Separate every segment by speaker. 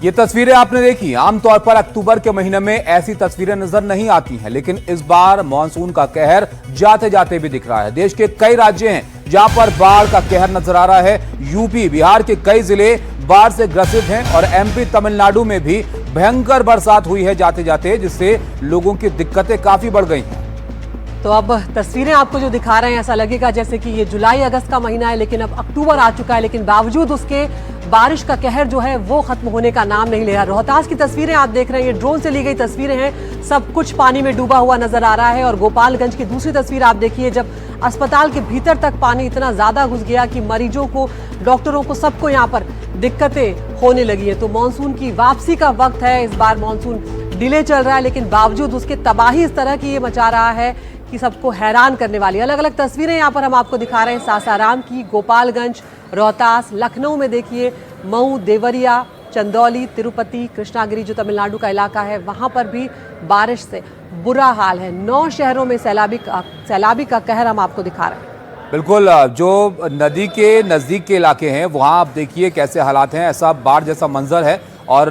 Speaker 1: ये तस्वीरें आपने देखी। आमतौर पर अक्टूबर के महीने में ऐसी तस्वीरें नजर नहीं आती हैं, लेकिन इस बार मानसून का कहर जाते जाते भी दिख रहा है। देश के कई राज्य हैं जहां पर बाढ़ का कहर नजर आ रहा है। यूपी, बिहार के कई जिले बाढ़ से ग्रसित हैं और एमपी, तमिलनाडु में भी भयंकर बरसात हुई है जाते जाते, जिससे लोगों की दिक्कतें काफी बढ़ गई हैं।
Speaker 2: तो अब तस्वीरें आपको जो दिखा रहे हैं, ऐसा लगेगा जैसे कि ये जुलाई अगस्त का महीना है, लेकिन अब अक्टूबर आ चुका है। लेकिन बावजूद उसके बारिश का कहर जो है वो खत्म होने का नाम नहीं ले रहा। रोहतास की तस्वीरें आप देख रहे हैं, ये ड्रोन से ली गई तस्वीरें हैं। सब कुछ पानी में डूबा हुआ नजर आ रहा है। और गोपालगंज की दूसरी तस्वीर आप देखिए, जब अस्पताल के भीतर तक पानी इतना ज्यादा घुस गया कि मरीजों को, डॉक्टरों को, सबको यहाँ पर दिक्कतें होने लगी है। तो मानसून की वापसी का वक्त है। इस बार मानसून डिले चल रहा है, लेकिन बावजूद उसके तबाही इस तरह की ये मचा रहा है कि सबको हैरान करने वाली। अलग अलग तस्वीरें यहाँ पर हम आपको दिखा रहे हैं, सासाराम की, गोपालगंज, रोहतास, लखनऊ में देखिए, मऊ, देवरिया, चंदौली, तिरुपति, कृष्णागिरी जो तमिलनाडु का इलाका है, वहाँ पर भी बारिश से बुरा हाल है। 9 शहरों में सैलाबी का कहर हम आपको दिखा रहे हैं।
Speaker 1: बिल्कुल, जो नदी के नज़दीक के इलाके हैं वहाँ आप देखिए कैसे हालात हैं। ऐसा बाढ़ जैसा मंजर है और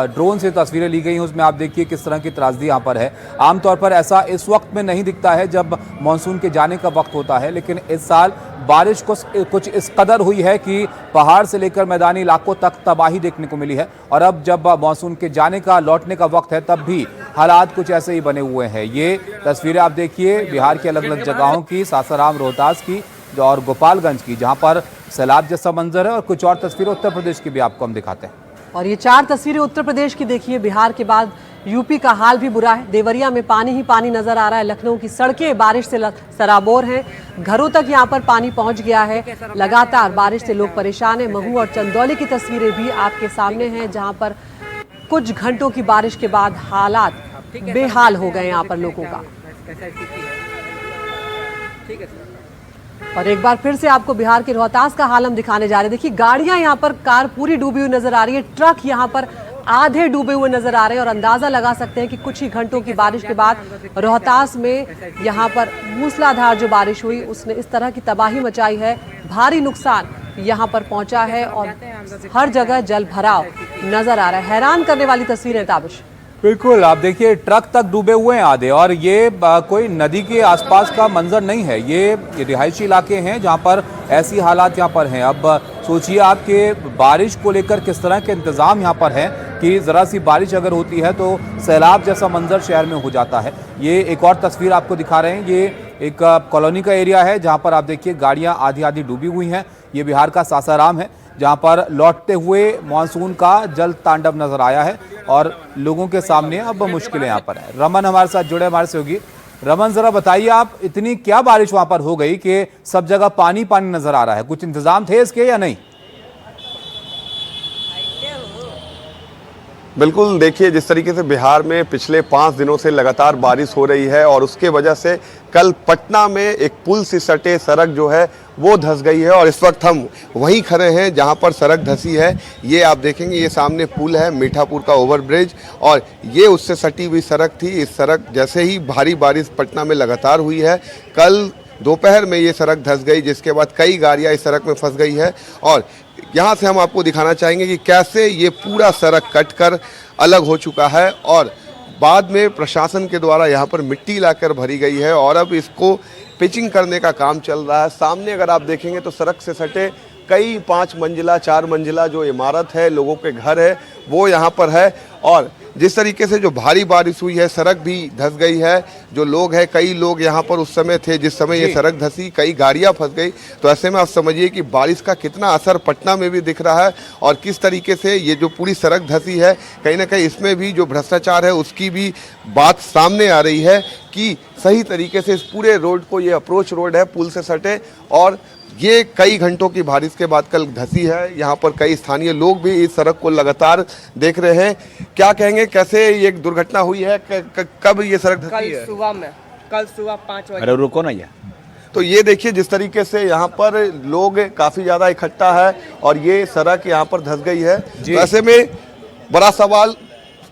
Speaker 1: ड्रोन से तस्वीरें ली गई हैं, उसमें आप देखिए किस तरह की त्रासदी यहाँ पर है। आमतौर पर ऐसा इस वक्त में नहीं दिखता है जब मानसून के जाने का वक्त होता है, लेकिन इस साल बारिश कुछ इस कदर हुई है कि पहाड़ से लेकर मैदानी इलाकों तक तबाही देखने को मिली है। और अब जब मानसून के जाने का, लौटने का वक्त है, तब भी हालात कुछ ऐसे ही बने हुए हैं। ये तस्वीरें आप देखिए बिहार की अलग अलग जगहों की, सासाराम, रोहतास की और गोपालगंज की, जहाँ पर सैलाब जैसा मंजर है। और कुछ और तस्वीरें उत्तर प्रदेश की भी आपको हम दिखाते हैं।
Speaker 2: और ये 4 तस्वीरें उत्तर प्रदेश की देखिए। बिहार के बाद यूपी का हाल भी बुरा है। देवरिया में पानी ही पानी नजर आ रहा है। लखनऊ की सड़कें बारिश से सराबोर हैं, घरों तक यहाँ पर पानी पहुँच गया है। लगातार बारिश से लोग परेशान हैं। महू और चंदौली की तस्वीरें भी आपके सामने हैं, जहाँ पर कुछ घंटों की बारिश के बाद हालात बेहाल हो गए यहाँ पर लोगों का। और एक बार फिर से आपको बिहार के रोहतास का हाल हम दिखाने जा रहे हैं। देखिए, गाड़ियां यहाँ पर, कार पूरी डूबी हुई नजर आ रही है, ट्रक यहाँ पर आधे डूबे हुए नजर आ रहे हैं। और अंदाजा लगा सकते हैं कि कुछ ही घंटों की बारिश के बाद रोहतास में यहाँ पर मूसलाधार जो बारिश हुई उसने इस तरह की तबाही मचाई है। भारी नुकसान यहाँ पर पहुंचा है और हर जगह जल भराव नजर आ रहा है। हैरान करने वाली तस्वीरें ताबिश।
Speaker 1: बिल्कुल, आप देखिए ट्रक तक डूबे हुए हैं आधे। और ये कोई नदी के आसपास का मंजर नहीं है, ये रिहायशी इलाके हैं जहां पर ऐसी हालात यहाँ पर हैं। अब सोचिए आपके बारिश को लेकर किस तरह के इंतजाम यहाँ पर हैं कि ज़रा सी बारिश अगर होती है तो सैलाब जैसा मंजर शहर में हो जाता है। ये एक और तस्वीर आपको दिखा रहे हैं, ये एक कॉलोनी का एरिया है जहाँ पर आप देखिए गाड़ियाँ आधी आधी डूबी हुई हैं। ये बिहार का सासाराम है, जहाँ पर लौटते हुए मानसून का जल तांडव नजर आया है और लोगों के सामने अब मुश्किलें यहाँ पर है। रमन हमारे साथ जुड़े, हमारे सहयोगी। रमन, जरा बताइए आप, इतनी क्या बारिश वहां पर हो गई कि सब जगह पानी पानी नजर आ रहा है? कुछ इंतजाम थे इसके या नहीं?
Speaker 3: बिल्कुल, देखिए जिस तरीके से बिहार में पिछले 5 दिनों से लगातार बारिश हो रही है और उसके वजह से कल पटना में एक पुल से सटे सड़क जो है वो धंस गई है। और इस वक्त हम वहीं खड़े हैं जहां पर सड़क धंसी है। ये आप देखेंगे, ये सामने पुल है, मीठापुर का ओवरब्रिज, और ये उससे सटी हुई सड़क थी। इस सड़क जैसे ही भारी बारिश पटना में लगातार हुई है, कल दोपहर में ये सड़क धंस गई, जिसके बाद कई गाड़ियाँ इस सड़क में फंस गई है। और यहाँ से हम आपको दिखाना चाहेंगे कि कैसे ये पूरा सड़क कटकर अलग हो चुका है और बाद में प्रशासन के द्वारा यहाँ पर मिट्टी लाकर भरी गई है और अब इसको पिचिंग करने का काम चल रहा है। सामने अगर आप देखेंगे तो सड़क से सटे कई 5 मंजिला 4 मंजिला जो इमारत है, लोगों के घर है, वो यहाँ पर है। और जिस तरीके से जो भारी बारिश हुई है, सड़क भी धंस गई है। जो लोग हैं, कई लोग यहाँ पर उस समय थे जिस समय ये सड़क धंसी, कई गाड़ियाँ फंस गई। तो ऐसे में आप समझिए कि बारिश का कितना असर पटना में भी दिख रहा है और किस तरीके से ये जो पूरी सड़क धंसी है, कहीं ना कहीं इसमें भी जो भ्रष्टाचार है उसकी भी बात सामने आ रही है कि सही तरीके से इस पूरे रोड को, ये अप्रोच रोड है, पुल से सटे और ये कई घंटों की बारिश के बाद कल धंसी है। यहाँ पर कई स्थानीय लोग भी इस सड़क को लगातार देख रहे हैं। क्या कहेंगे, कैसे ये दुर्घटना हुई है, कब ये सड़क धंसी है?
Speaker 4: कल सुबह 5 बजे।
Speaker 1: अरे रुको ना यार।
Speaker 3: तो ये देखिए जिस तरीके से यहाँ पर लोग काफ़ी ज़्यादा इकट्ठा है और ये सड़क यहाँ पर धंस गई है। तो ऐसे में बड़ा सवाल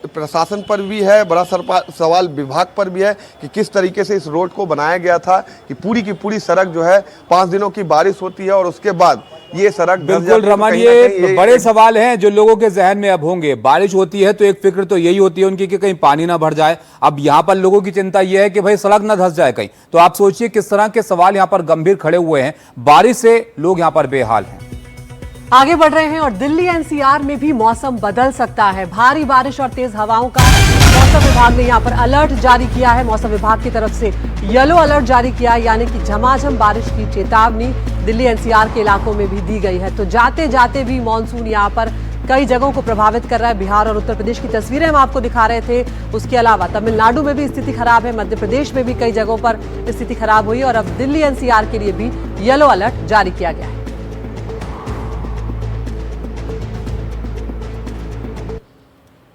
Speaker 3: प्रशासन पर भी है, बड़ा सवाल विभाग पर भी है कि किस तरीके से इस रोड को बनाया गया था कि पूरी की पूरी सड़क जो है 5 दिनों की बारिश होती है और उसके बाद ये सड़क धंस
Speaker 1: बिल्कुल
Speaker 3: जाती है। तो
Speaker 1: रमन,
Speaker 3: कहीं ना
Speaker 1: ये
Speaker 3: कहीं
Speaker 1: बड़े सवाल हैं जो लोगों के जहन में अब होंगे। बारिश होती है तो एक फिक्र तो यही होती है उनकी कि कहीं पानी ना भर जाए। अब यहाँ पर लोगों की चिंता यह है कि भाई सड़क ना धंस जाए कहीं। तो आप सोचिए किस तरह के सवाल यहाँ पर गंभीर खड़े हुए हैं। बारिश से लोग यहाँ पर बेहाल हैं।
Speaker 2: आगे बढ़ रहे हैं और दिल्ली एनसीआर में भी मौसम बदल सकता है। भारी बारिश और तेज हवाओं का मौसम विभाग ने यहां पर अलर्ट जारी किया है। मौसम विभाग की तरफ से येलो अलर्ट जारी किया है, यानी कि झमाझम बारिश की चेतावनी दिल्ली एनसीआर के इलाकों में भी दी गई है। तो जाते जाते भी मानसून यहां पर कई जगहों को प्रभावित कर रहा है। बिहार और उत्तर प्रदेश की तस्वीरें हम आपको दिखा रहे थे। उसके अलावा तमिलनाडु में भी स्थिति खराब है, मध्य प्रदेश में भी कई जगहों पर स्थिति खराब हुई और अब दिल्ली एनसीआर के लिए भी येलो अलर्ट जारी किया गया है।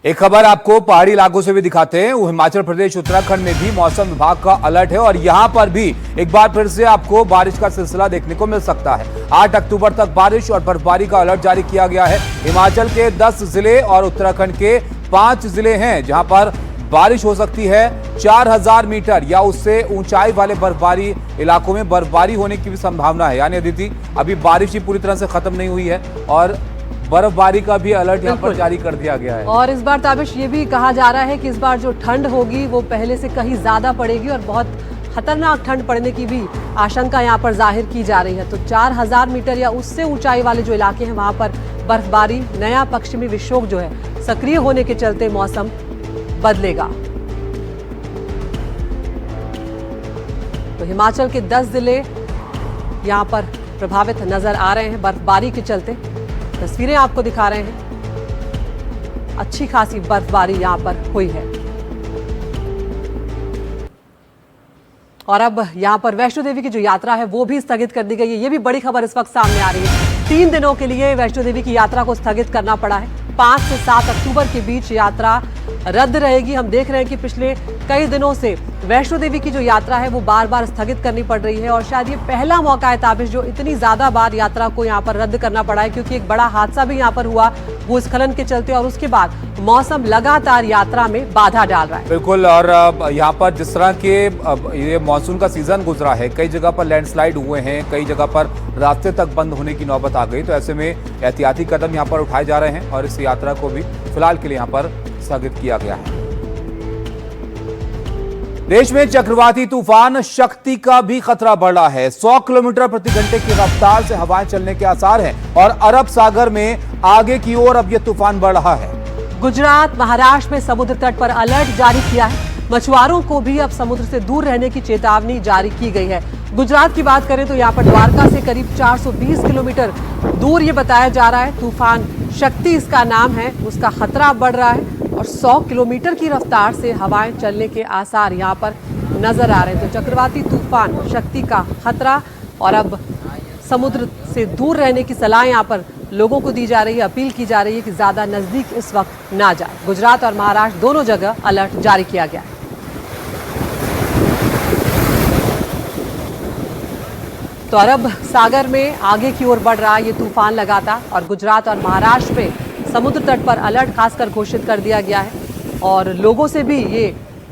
Speaker 1: एक खबर आपको पहाड़ी इलाकों से भी दिखाते हैं। वो हिमाचल प्रदेश उत्तराखंड में भी मौसम विभाग का अलर्ट है और यहां पर भी एक बार फिर से आपको बारिश का सिलसिला देखने को मिल सकता है। 8 अक्टूबर तक बारिश और बर्फबारी का अलर्ट जारी किया गया है। हिमाचल के 10 जिले और उत्तराखंड के 5 जिले हैं जहां पर बारिश हो सकती है। 4000 मीटर या उससे ऊंचाई वाले बर्फबारी इलाकों में बर्फबारी होने की भी संभावना है। यानी अदिति, अभी बारिश ही पूरी तरह से खत्म नहीं हुई है और बर्फबारी का भी अलर्ट यहाँ पर जारी कर दिया गया है।
Speaker 2: और इस बार ताबिश ये भी कहा जा रहा है कि इस बार जो ठंड होगी वो पहले से कहीं ज्यादा पड़ेगी और बहुत खतरनाक ठंड पड़ने की भी आशंका यहाँ पर जाहिर की जा रही है। तो 4000 मीटर या उससे ऊंचाई वाले जो इलाके हैं वहां पर बर्फबारी, नया पश्चिमी विक्षोभ जो है सक्रिय होने के चलते मौसम बदलेगा। तो हिमाचल के 10 जिले यहाँ पर प्रभावित नजर आ रहे हैं बर्फबारी के चलते। तस्वीरें आपको दिखा रहे हैं, अच्छी खासी बर्फबारी यहां पर हुई है। और अब यहां पर वैष्णो देवी की जो यात्रा है वो भी स्थगित कर दी गई है। ये भी बड़ी खबर इस वक्त सामने आ रही है। 3 दिनों के लिए वैष्णो देवी की यात्रा को स्थगित करना पड़ा है। 5 से 7 अक्टूबर के बीच यात्रा रद्द रहेगी। हम देख रहे हैं कि पिछले कई दिनों से वैष्णो देवी की जो यात्रा है वो बार बार स्थगित करनी पड़ रही है और शायद ये पहला मौका है ताबिश जो इतनी ज्यादा बार यात्रा को यहाँ पर रद्द करना पड़ा है, क्योंकि एक बड़ा हादसा भी यहाँ पर हुआ भूस्खलन के चलते और उसके बाद मौसम लगातार यात्रा में बाधा डाल रहा है। बिल्कुल,
Speaker 1: और यहाँ पर जिस तरह के ये मानसून का सीजन गुजरा है, कई जगह पर लैंडस्लाइड हुए हैं, कई जगह पर रास्ते तक बंद होने की नौबत आ गई। तो ऐसे में एहतियाती कदम यहाँ पर उठाए जा रहे हैं और इस यात्रा को भी फिलहाल के लिए यहाँ पर स्थगित किया गया है। देश में चक्रवाती तूफान शक्ति का भी खतरा बढ़ रहा है। 100 किलोमीटर प्रति घंटे की रफ्तार से हवाएं चलने के आसार हैं और अरब सागर में आगे की ओर अब यह तूफान बढ़ रहा है।
Speaker 2: गुजरात, महाराष्ट्र में समुद्र तट पर अलर्ट जारी किया है। मछुआरों को भी अब समुद्र से दूर रहने की चेतावनी जारी की गई है। गुजरात की बात करें तो यहाँ पर द्वारका से करीब 420 किलोमीटर दूर ये बताया जा रहा है तूफान शक्ति इसका नाम है, उसका खतरा बढ़ रहा है और 100 किलोमीटर की रफ्तार से हवाएं चलने के आसार यहाँ पर नजर आ रहे हैं। तो चक्रवाती तूफान शक्ति का खतरा और अब समुद्र से दूर रहने की सलाह यहाँ पर लोगों को दी जा रही है, अपील की जा रही है कि ज्यादा नजदीक इस वक्त ना जाए। गुजरात और महाराष्ट्र दोनों जगह अलर्ट जारी किया गया है। तो अरब सागर में आगे की ओर बढ़ रहा है ये तूफान लगातार और गुजरात और महाराष्ट्र में समुद्र तट पर अलर्ट खासकर घोषित कर दिया गया है और लोगों से भी ये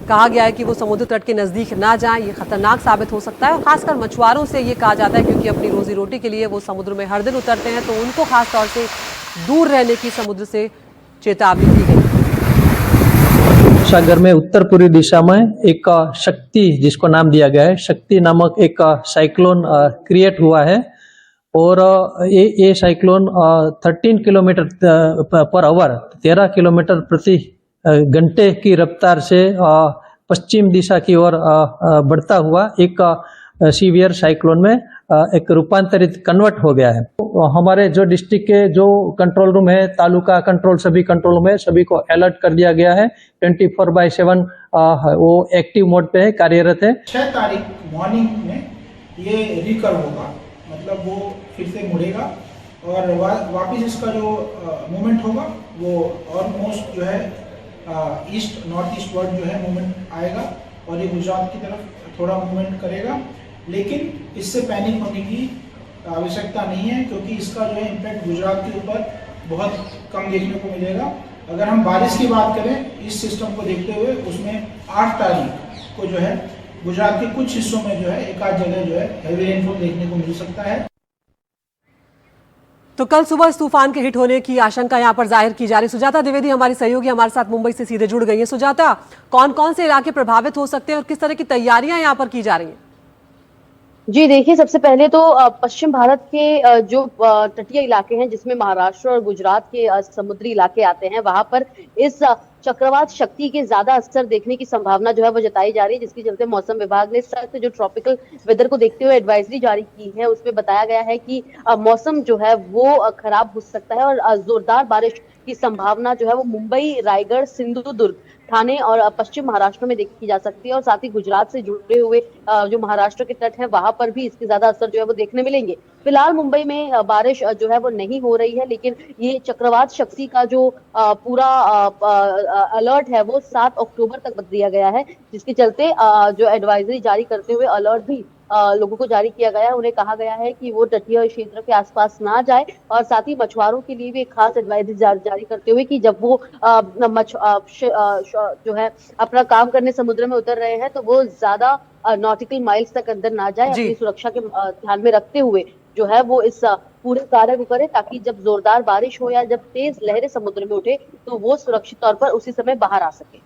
Speaker 2: कहा गया है कि वो समुद्र तट के नज़दीक ना जाएं, ये खतरनाक साबित हो सकता है। और खासकर मछुआरों से ये कहा जाता है क्योंकि अपनी रोजी रोटी के लिए वो समुद्र में हर दिन उतरते हैं, तो उनको खास तौर से दूर रहने की समुद्र से चेतावनी दी गई।
Speaker 5: सागर में उत्तर पूर्वी दिशा में एक शक्ति, जिसको नाम दिया गया है शक्ति नामक एक साइक्लोन क्रिएट हुआ है और ये cyclone 13 kilometre per hour 13 kilometre प्रति घंटे की रफ्तार से पश्चिम दिशा की ओर बढ़ता हुआ एक सीवियर साइक्लोन में एक रूपांतरित कन्वर्ट हो गया है। हमारे जो डिस्ट्रिक्ट के जो कंट्रोल रूम है, तालुका कंट्रोल, सभी कंट्रोल रूम है, सभी को अलर्ट कर दिया गया है। 24/7 वो एक्टिव मोड पे है, कार्यरत है।
Speaker 6: 6 तारीख मॉर्निंग में ये रिकर होगा, मतलब वो फिर से मुड़ेगा और वापस इसका जो मूवमेंट होगा वो ऑलमोस्ट जो है ईस्ट नॉर्थ ईस्ट वर्ड जो है मूवमेंट आएगा और ये गुजरात की तरफ थोड़ा मूवमेंट करेगा, लेकिन इससे पैनिक होने की आवश्यकता नहीं है क्योंकि इसका जो है इम्पैक्ट गुजरात के ऊपर बहुत कम देखने को मिलेगा। अगर हम बारिश की बात करें इस सिस्टम को देखते हुए, उसमें 8 तारीख को जो है गुजरात के कुछ हिस्सों में जो है एक आध जगह जो है हैवी रेनफॉल देखने को मिल सकता है।
Speaker 2: तो कल सुबह इस तूफान के हिट होने की आशंका यहाँ पर जाहिर की जा रही। सुजाता द्विवेदी हमारी सहयोगी हमारे साथ मुंबई से सीधे जुड़ गई है। सुजाता, कौन कौन से इलाके प्रभावित हो सकते हैं और किस तरह की तैयारियां यहाँ पर की जा रही हैं?
Speaker 7: जी देखिए, सबसे पहले तो पश्चिम भारत के जो तटीय इलाके हैं, जिसमें महाराष्ट्र और गुजरात के समुद्री इलाके आते हैं, वहां पर इस चक्रवात शक्ति के ज्यादा असर देखने की संभावना जो है वो जताई जा रही है, जिसके चलते मौसम विभाग ने सख्त जो ट्रॉपिकल वेदर को देखते हुए एडवाइजरी जारी की है। उसमें बताया गया है कि मौसम जो है वो खराब हो सकता है और जोरदार बारिश की संभावना जो है वो मुंबई, रायगढ़, सिंधुदुर्ग, ठाणे और पश्चिम महाराष्ट्र में देखी जा सकती है। और साथ ही गुजरात से जुड़े हुए जो महाराष्ट्र के तट है, वहां पर भी इसके ज्यादा असर जो है वो देखने मिलेंगे। फिलहाल मुंबई में बारिश जो है वो नहीं हो रही है, लेकिन ये चक्रवात शक्ति का जो पूरा अलर्ट है वो 7 अक्टूबर तक बदल दिया गया है, जिसके चलते जो एडवाइजरी जारी करते हुए अलर्ट भी लोगों को जारी किया गया है। उन्हें कहा गया है कि वो तटीय क्षेत्र के आसपास ना जाए और साथ ही मछुआरों के लिए भी एक खास एडवाइजरी जारी करते हुए कि जब वो जो है अपना काम करने समुद्र में उतर रहे हैं तो वो ज्यादा नॉटिकल माइल्स तक अंदर ना जाए, अपनी सुरक्षा के ध्यान में रखते हुए जो है वो इस पूरे कार्य को करे, ताकि जब जोरदार बारिश हो या जब तेज लहरें समुद्र में उठे तो वो सुरक्षित तौर पर उसी समय बाहर आ सके।